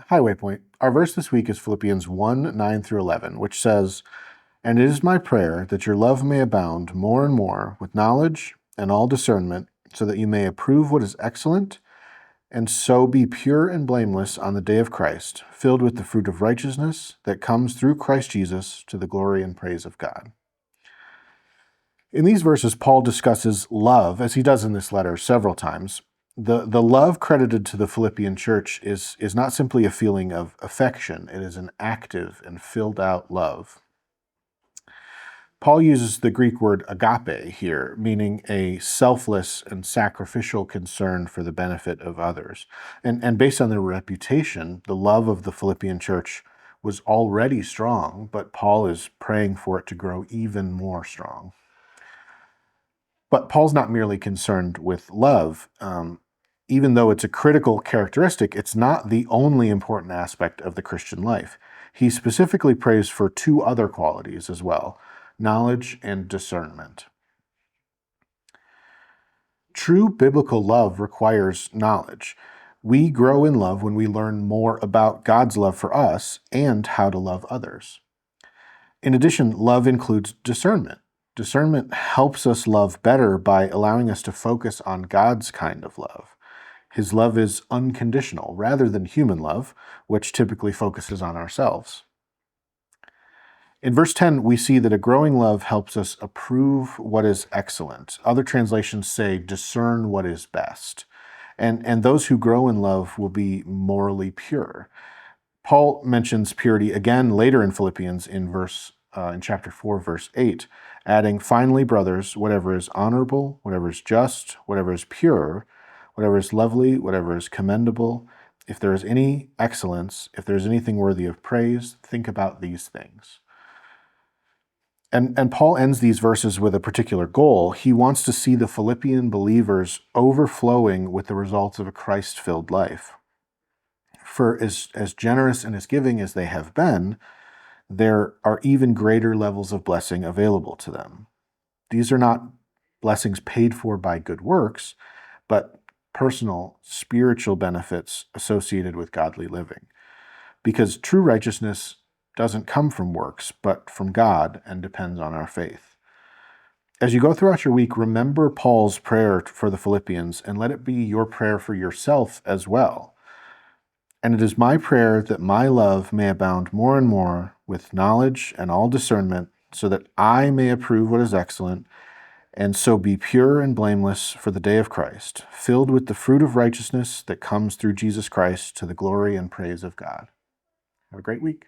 Highway Point. Our verse this week is Philippians 1, 9 through 11, which says, "And it is my prayer that your love may abound more and more with knowledge and all discernment, so that you may approve what is excellent, and so be pure and blameless on the day of Christ, filled with the fruit of righteousness that comes through Christ Jesus to the glory and praise of God." In these verses, Paul discusses love, as he does in this letter several times. The love credited to the Philippian church is not simply a feeling of affection. It is an active and filled out love. Paul uses the Greek word agape here, meaning a selfless and sacrificial concern for the benefit of others. And based on their reputation, the love of the Philippian church was already strong, but Paul is praying for it to grow even more strong. But Paul's not merely concerned with love. Even though it's a critical characteristic, it's not the only important aspect of the Christian life. He specifically prays for two other qualities as well: knowledge and discernment. True biblical love requires knowledge. We grow in love when we learn more about God's love for us and how to love others. In addition, love includes discernment. Discernment helps us love better by allowing us to focus on God's kind of love. His love is unconditional, rather than human love, which typically focuses on ourselves. In verse 10, we see that a growing love helps us approve what is excellent. Other translations say discern what is best. And those who grow in love will be morally pure. Paul mentions purity again later in Philippians in chapter 4, verse 8, adding, "Finally, brothers, whatever is honorable, whatever is just, whatever is pure, whatever is lovely, whatever is commendable, if there is any excellence, if there is anything worthy of praise, think about these things." And Paul ends these verses with a particular goal. He wants to see the Philippian believers overflowing with the results of a Christ-filled life. For as generous and as giving as they have been, there are even greater levels of blessing available to them. These are not blessings paid for by good works, but personal, spiritual benefits associated with godly living. Because true righteousness doesn't come from works, but from God and depends on our faith. As you go throughout your week, remember Paul's prayer for the Philippians and let it be your prayer for yourself as well. "And it is my prayer that my love may abound more and more with knowledge and all discernment, so that I may approve what is excellent, and so be pure and blameless for the day of Christ, filled with the fruit of righteousness that comes through Jesus Christ to the glory and praise of God." Have a great week.